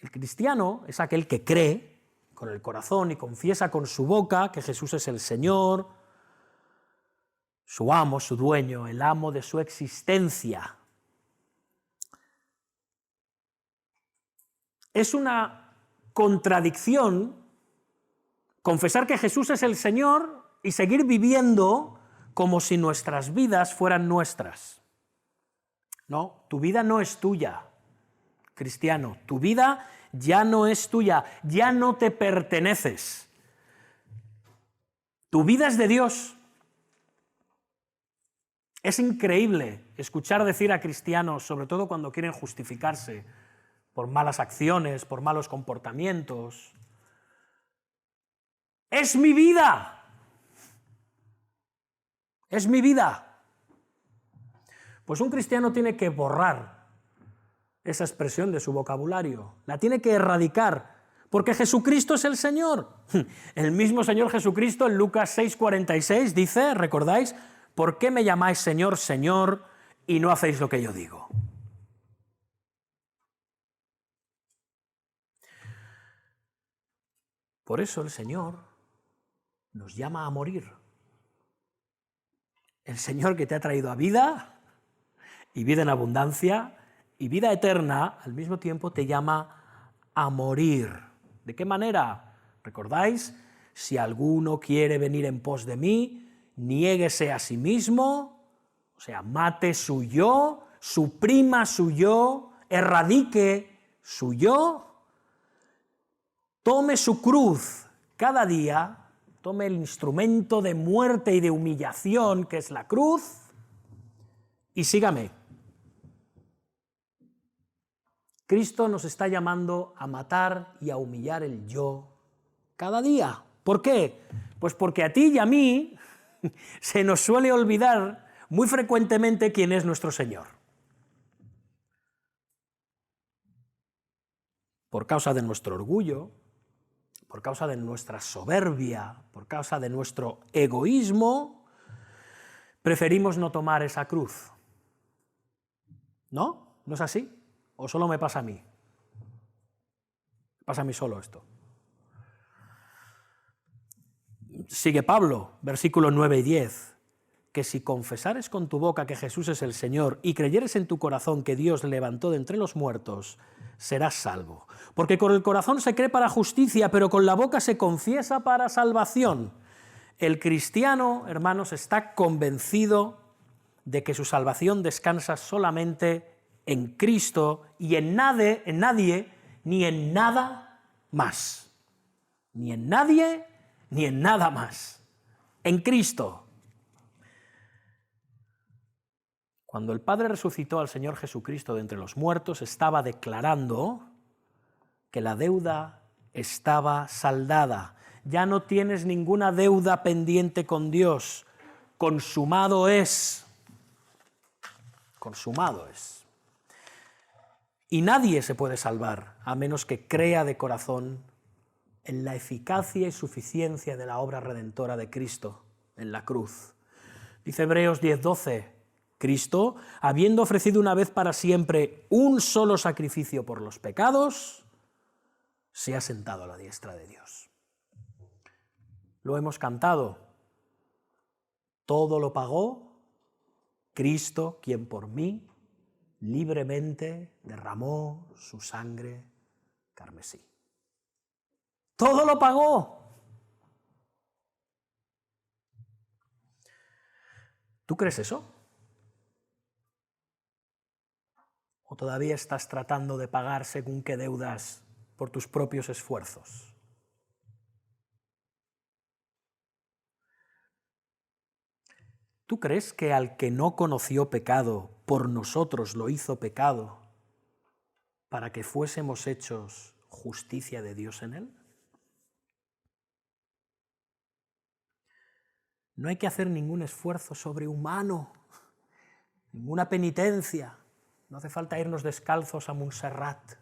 Speaker 1: El cristiano es aquel que cree con el corazón y confiesa con su boca que Jesús es el Señor, su amo, su dueño, el amo de su existencia. Es una contradicción confesar que Jesús es el Señor y seguir viviendo como si nuestras vidas fueran nuestras. No, tu vida no es tuya, cristiano. Tu vida ya no es tuya, ya no te perteneces. Tu vida es de Dios. Es increíble escuchar decir a cristianos, sobre todo cuando quieren justificarse por malas acciones, por malos comportamientos, ¡es mi vida! ¡Es mi vida! Pues un cristiano tiene que borrar esa expresión de su vocabulario, la tiene que erradicar, porque Jesucristo es el Señor. El mismo Señor Jesucristo en Lucas 6:46 dice, ¿recordáis? ¿Por qué me llamáis Señor, Señor, y no hacéis lo que yo digo? Por eso el Señor nos llama a morir. El Señor que te ha traído a vida, y vida en abundancia, y vida eterna, al mismo tiempo te llama a morir. ¿De qué manera? ¿Recordáis? Si alguno quiere venir en pos de mí, niéguese a sí mismo, o sea, mate su yo, suprima su yo, erradique su yo, tome su cruz cada día, tome el instrumento de muerte y de humillación que es la cruz y sígame. Cristo nos está llamando a matar y a humillar el yo cada día. ¿Por qué? Pues porque a ti y a mí se nos suele olvidar muy frecuentemente quién es nuestro Señor. Por causa de nuestro orgullo, por causa de nuestra soberbia, por causa de nuestro egoísmo, preferimos no tomar esa cruz. ¿No? ¿No es así? ¿O solo me pasa a mí? ¿Pasa a mí solo esto? Sigue Pablo, versículos 9 y 10, que si confesares con tu boca que Jesús es el Señor y creyeres en tu corazón que Dios le levantó de entre los muertos, serás salvo. Porque con el corazón se cree para justicia, pero con la boca se confiesa para salvación. El cristiano, hermanos, está convencido de que su salvación descansa solamente en Cristo y en nadie, ni en nada más. Ni en nadie, ni en nada más. En Cristo. Cuando el Padre resucitó al Señor Jesucristo de entre los muertos, estaba declarando que la deuda estaba saldada. Ya no tienes ninguna deuda pendiente con Dios. Consumado es. Consumado es. Y nadie se puede salvar a menos que crea de corazón en la eficacia y suficiencia de la obra redentora de Cristo en la cruz. Dice Hebreos 10:12, Cristo, habiendo ofrecido una vez para siempre un solo sacrificio por los pecados, se ha sentado a la diestra de Dios. Lo hemos cantado. Todo lo pagó Cristo, quien por mí libremente derramó su sangre carmesí. Todo lo pagó. ¿Tú crees eso? ¿O todavía estás tratando de pagar según qué deudas por tus propios esfuerzos? ¿Tú crees que al que no conoció pecado, por nosotros lo hizo pecado, para que fuésemos hechos justicia de Dios en él? No hay que hacer ningún esfuerzo sobrehumano, ninguna penitencia. No hace falta irnos descalzos a Montserrat.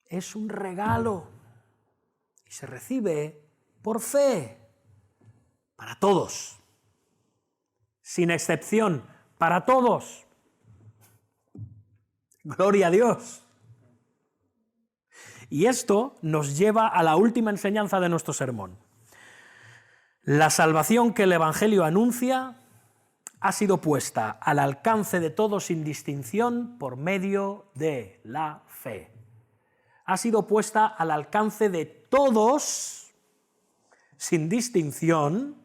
Speaker 1: Es un regalo y se recibe por fe para todos, sin excepción, para todos. Gloria a Dios. Y esto nos lleva a la última enseñanza de nuestro sermón. La salvación que el Evangelio anuncia ha sido puesta al alcance de todos sin distinción por medio de la fe. Ha sido puesta al alcance de todos sin distinción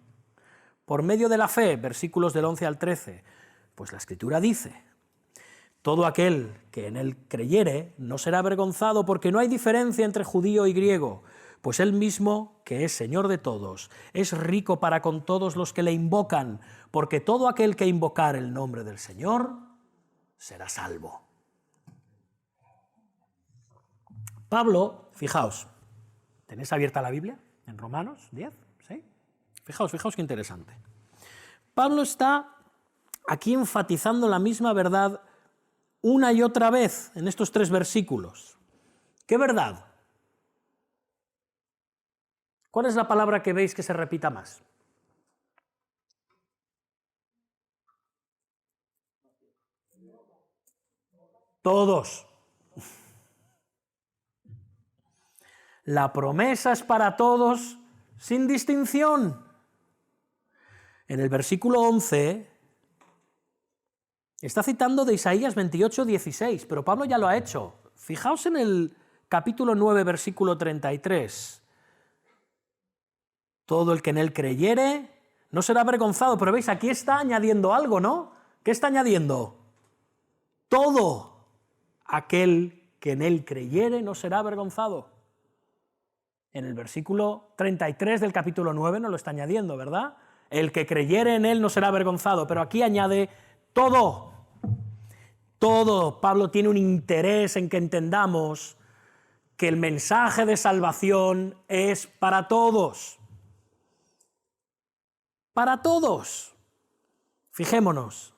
Speaker 1: por medio de la fe, versículos del 11 al 13. Pues la Escritura dice: todo aquel que en él creyere no será avergonzado, porque no hay diferencia entre judío y griego, pues él mismo, que es Señor de todos, es rico para con todos los que le invocan, porque todo aquel que invocar el nombre del Señor será salvo. Pablo, fijaos, ¿tenéis abierta la Biblia en Romanos 10? ¿Sí? Fijaos qué interesante. Pablo está aquí enfatizando la misma verdad una y otra vez en estos 3 versículos. ¿Qué verdad? ¿Cuál es la palabra que veis que se repita más? Todos. La promesa es para todos sin distinción. En el versículo 11 está citando de Isaías 28, 16, pero Pablo ya lo ha hecho. Fijaos en el capítulo 9, versículo 33. Todo el que en él creyere no será avergonzado. Pero veis, aquí está añadiendo algo, ¿no? ¿Qué está añadiendo? Todo aquel que en él creyere no será avergonzado. En el versículo 33 del capítulo 9 no lo está añadiendo, ¿verdad? El que creyere en él no será avergonzado, pero aquí añade todo. Todo. Pablo tiene un interés en que entendamos que el mensaje de salvación es para todos. Para todos. Fijémonos.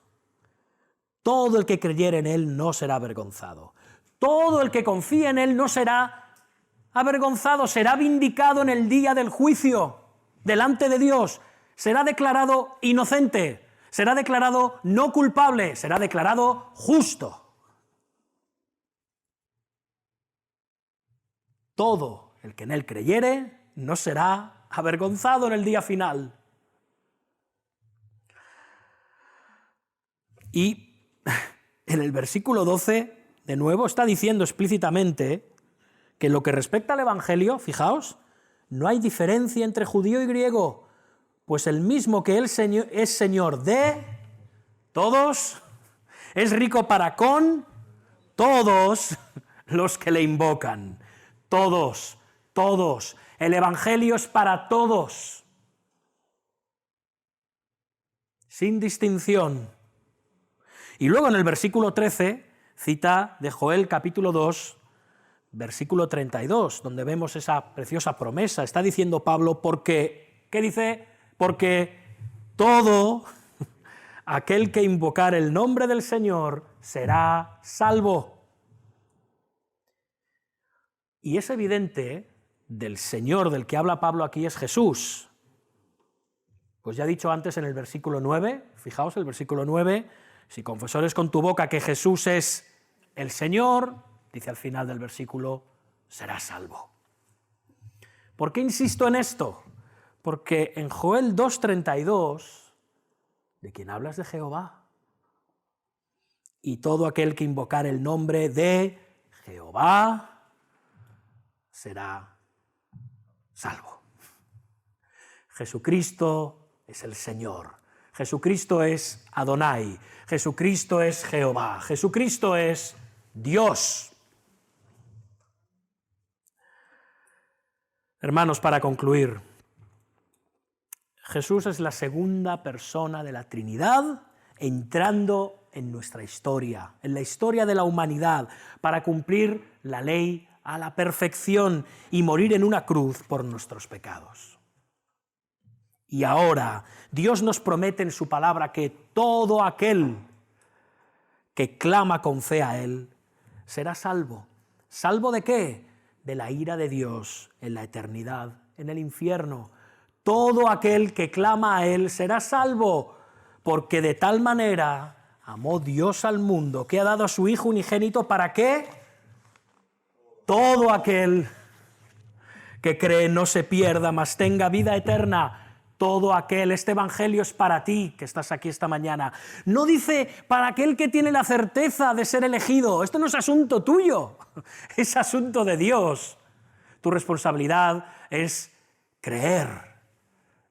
Speaker 1: Todo el que creyere en él no será avergonzado. Todo el que confíe en él no será avergonzado, será vindicado en el día del juicio delante de Dios. Será declarado inocente, será declarado no culpable, será declarado justo. Todo el que en él creyere no será avergonzado en el día final. Y en el versículo 12, de nuevo, está diciendo explícitamente que en lo que respecta al Evangelio, fijaos, no hay diferencia entre judío y griego, pues el mismo que él es Señor de todos, es rico para con todos los que le invocan. Todos, todos. El Evangelio es para todos, sin distinción. Y luego en el versículo 13 cita de Joel capítulo 2, versículo 32, donde vemos esa preciosa promesa. Está diciendo Pablo, porque, ¿qué dice? Porque todo aquel que invocar el nombre del Señor será salvo. Y es evidente, del Señor del que habla Pablo aquí es Jesús. Pues ya he dicho antes en el versículo 9, fijaos el versículo 9, si confesares con tu boca que Jesús es el Señor, dice al final del versículo, serás salvo. ¿Por qué insisto en esto? Porque en Joel 2:32, ¿de quién hablas? De Jehová. Y todo aquel que invocar el nombre de Jehová será salvo. Jesucristo es el Señor. Jesucristo es Adonai. Jesucristo es Jehová. Jesucristo es Dios. Hermanos, para concluir, Jesús es la segunda persona de la Trinidad entrando en nuestra historia, en la historia de la humanidad, para cumplir la ley a la perfección y morir en una cruz por nuestros pecados. Y ahora Dios nos promete en su palabra que todo aquel que clama con fe a Él será salvo. ¿Salvo de qué? De la ira de Dios en la eternidad, en el infierno. Todo aquel que clama a Él será salvo, porque de tal manera amó Dios al mundo que ha dado a su Hijo unigénito. ¿Para qué? Todo aquel que cree no se pierda, mas tenga vida eterna. Todo aquel, este evangelio es para ti que estás aquí esta mañana. No dice para aquel que tiene la certeza de ser elegido. Esto no es asunto tuyo, es asunto de Dios. Tu responsabilidad es creer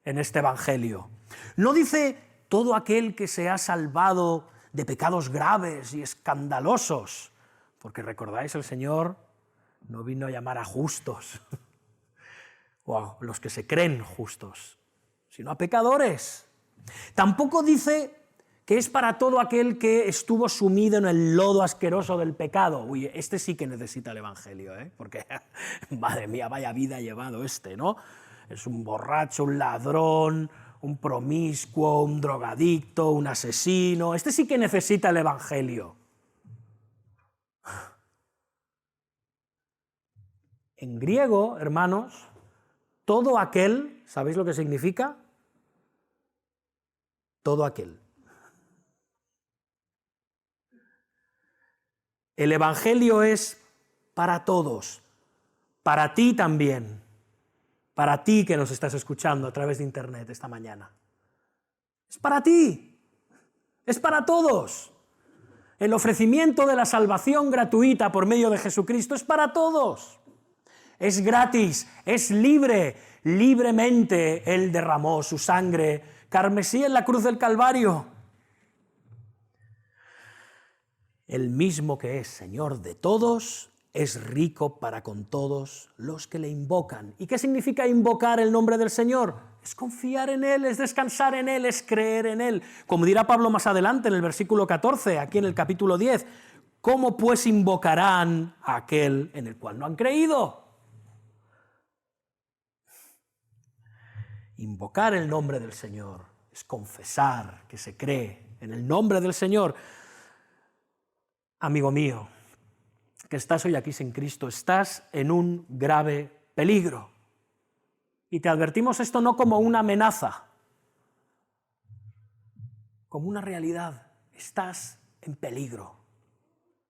Speaker 1: en este evangelio. No dice todo aquel que se ha salvado de pecados graves y escandalosos, porque recordáis, el Señor no vino a llamar a justos o a los que se creen justos, sino a pecadores. Tampoco dice que es para todo aquel que estuvo sumido en el lodo asqueroso del pecado. Uy, este sí que necesita el evangelio, porque, madre mía, vaya vida ha llevado este, ¿no? Es un borracho, un ladrón, un promiscuo, un drogadicto, un asesino. Este sí que necesita el evangelio. En griego, hermanos, todo aquel, ¿sabéis lo que significa? Todo aquel. El evangelio es para todos, para ti también, para ti que nos estás escuchando a través de internet esta mañana. Es para ti, es para todos. El ofrecimiento de la salvación gratuita por medio de Jesucristo es para todos. Es gratis, es libre, libremente Él derramó su sangre carmesí en la cruz del Calvario. El mismo que es Señor de todos, es rico para con todos los que le invocan. ¿Y qué significa invocar el nombre del Señor? Es confiar en Él, es descansar en Él, es creer en Él. Como dirá Pablo más adelante en el versículo 14, aquí en el capítulo 10, ¿cómo pues invocarán a aquel en el cual no han creído? Invocar el nombre del Señor es confesar que se cree en el nombre del Señor. Amigo mío, que estás hoy aquí sin Cristo, estás en un grave peligro. Y te advertimos esto no como una amenaza, como una realidad. Estás en peligro,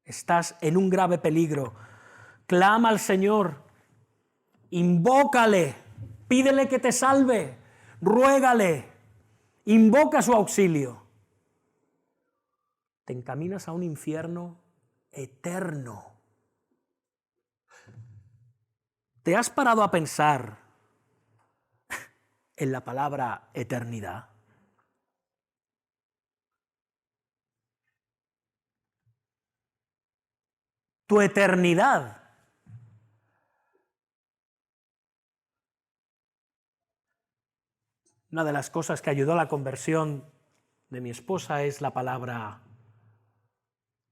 Speaker 1: estás en un grave peligro. Clama al Señor, invócale, pídele que te salve, ruégale, invoca su auxilio. Te encaminas a un infierno eterno. ¿Te has parado a pensar en la palabra eternidad? Tu eternidad. Una de las cosas que ayudó a la conversión de mi esposa es la palabra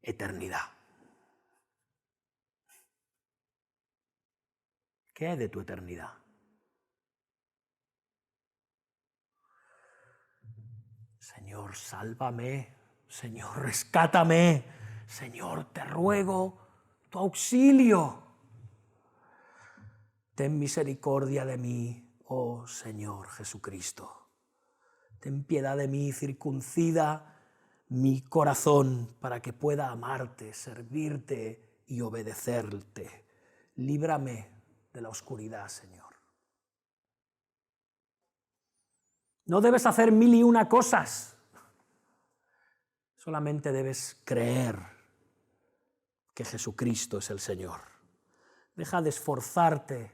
Speaker 1: eternidad. ¿Qué hay de tu eternidad? Señor, sálvame. Señor, rescátame. Señor, te ruego tu auxilio. Ten misericordia de mí, oh Señor Jesucristo. Ten piedad de mí, circuncida mi corazón para que pueda amarte, servirte y obedecerte. Líbrame de la oscuridad, Señor. No debes hacer 1001 cosas. Solamente debes creer que Jesucristo es el Señor. Deja de esforzarte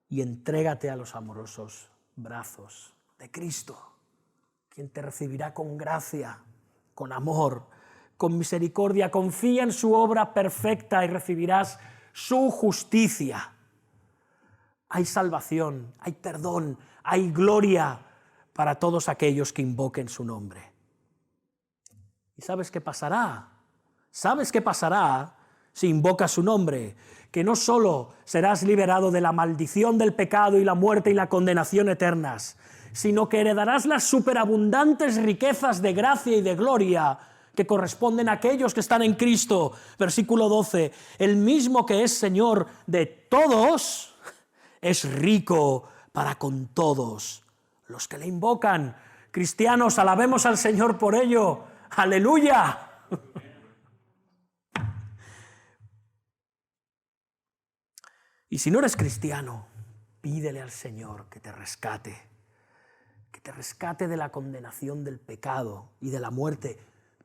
Speaker 1: y entrégate a los amorosos brazos de Cristo, quien te recibirá con gracia, con amor, con misericordia. Confía en su obra perfecta y recibirás su justicia. Hay salvación, hay perdón, hay gloria para todos aquellos que invoquen su nombre. ¿Y sabes qué pasará? ¿Sabes qué pasará si invocas su nombre? Que no solo serás liberado de la maldición del pecado y la muerte y la condenación eternas, sino que heredarás las superabundantes riquezas de gracia y de gloria que corresponden a aquellos que están en Cristo. Versículo 12, el mismo que es Señor de todos, es rico para con todos los que le invocan. Cristianos, alabemos al Señor por ello. ¡Aleluya! Y si no eres cristiano, pídele al Señor que te rescate de la condenación del pecado y de la muerte.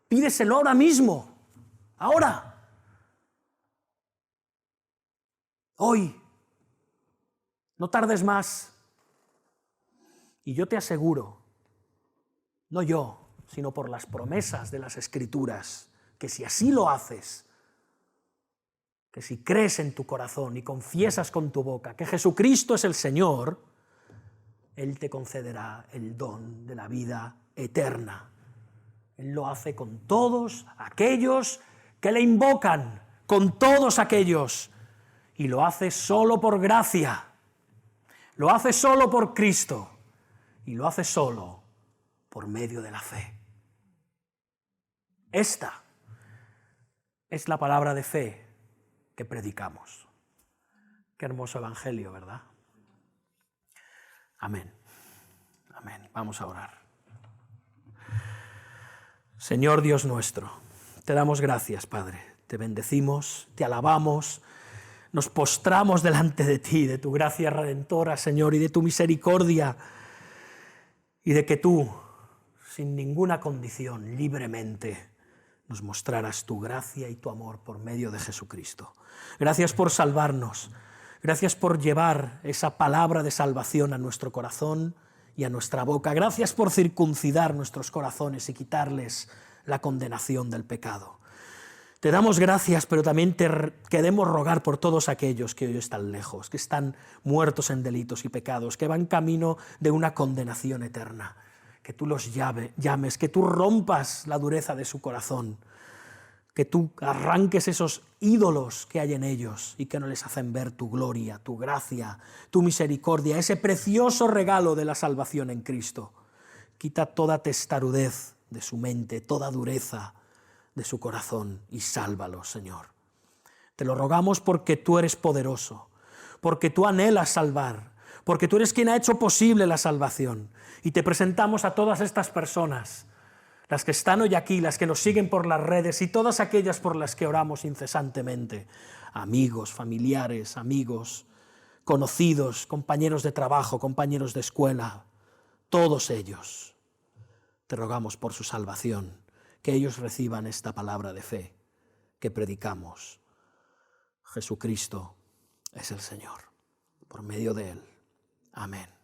Speaker 1: Pídeselo ahora mismo, ahora, hoy, no tardes más. Y yo te aseguro, no yo, sino por las promesas de las Escrituras, que si así lo haces, que si crees en tu corazón y confiesas con tu boca que Jesucristo es el Señor, Él te concederá el don de la vida eterna. Él lo hace con todos aquellos que le invocan, con todos aquellos, y lo hace solo por gracia, lo hace solo por Cristo y lo hace solo por medio de la fe. Esta es la palabra de fe que predicamos. Qué hermoso evangelio, ¿verdad? Amén. Amén. Vamos a orar. Señor Dios nuestro, te damos gracias, Padre. Te bendecimos, te alabamos, nos postramos delante de ti, de tu gracia redentora, Señor, y de tu misericordia, y de que tú, sin ninguna condición, libremente, nos mostraras tu gracia y tu amor por medio de Jesucristo. Gracias por salvarnos. Gracias por llevar esa palabra de salvación a nuestro corazón y a nuestra boca. Gracias por circuncidar nuestros corazones y quitarles la condenación del pecado. Te damos gracias, pero también te queremos rogar por todos aquellos que hoy están lejos, que están muertos en delitos y pecados, que van camino de una condenación eterna. Que tú los llames, que tú rompas la dureza de su corazón, que tú arranques esos ídolos que hay en ellos y que no les hacen ver tu gloria, tu gracia, tu misericordia, ese precioso regalo de la salvación en Cristo. Quita toda testarudez de su mente, toda dureza de su corazón y sálvalos, Señor. Te lo rogamos porque tú eres poderoso, porque tú anhelas salvar, porque tú eres quien ha hecho posible la salvación. Y te presentamos a todas estas personas, las que están hoy aquí, las que nos siguen por las redes y todas aquellas por las que oramos incesantemente, amigos, familiares, amigos, conocidos, compañeros de trabajo, compañeros de escuela, todos ellos. Te rogamos por su salvación, que ellos reciban esta palabra de fe que predicamos. Jesucristo es el Señor, por medio de Él. Amén.